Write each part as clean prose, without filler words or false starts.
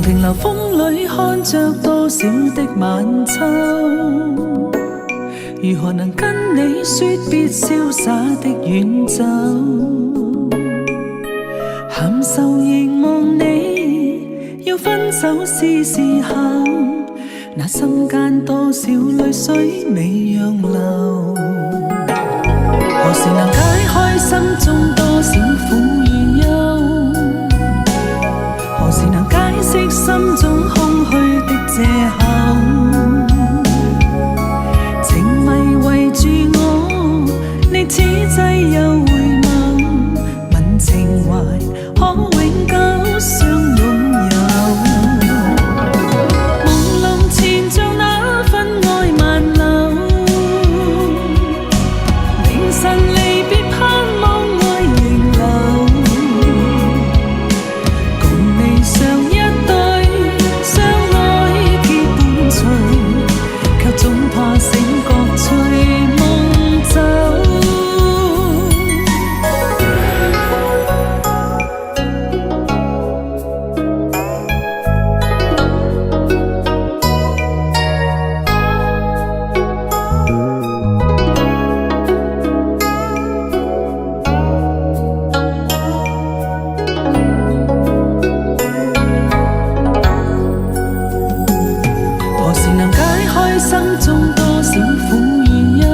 停留風裏看着多少的晚秋，如何能跟你說別瀟灑的遠走？含愁凝望你，要分手是時候，那心間多少淚水未讓流？何時能解開心中多少苦與憂？何時能解釋心中空虛的藉口？情迷圍住我，你此際又回眸，問情懷可永久相擁有？朦朧前像那份愛漫流，明晨離別盼望愛仍留，共你相依相愛結伴隨，卻總怕醒覺隨夢走。何時能解開心中多少苦與憂？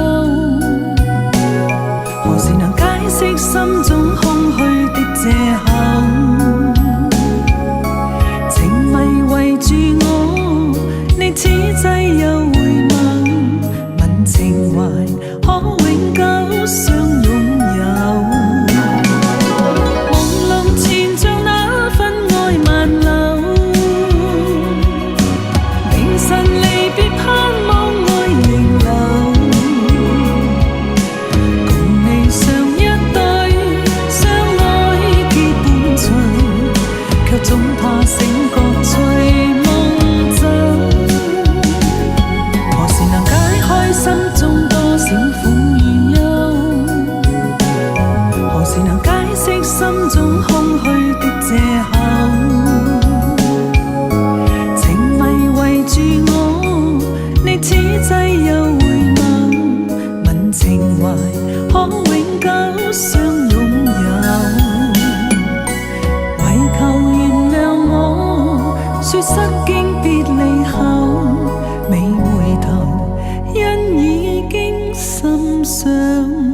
何時能解釋心中空虛的藉口？情迷圍住我，你此際又回眸，問情懷可永久相擁有？朦朧前像那份愛漫流，明晨離別盼望愛仍留，共你相一對，相愛結伴隨，卻總怕醒覺隨夢走。何時能解開心中多少苦與憂？何時能解釋心中空虛的藉口？情迷圍住我，你此際又回眸，問情懷可永久相擁有？為求原諒我，說失經別離後，未回頭，因已經心傷。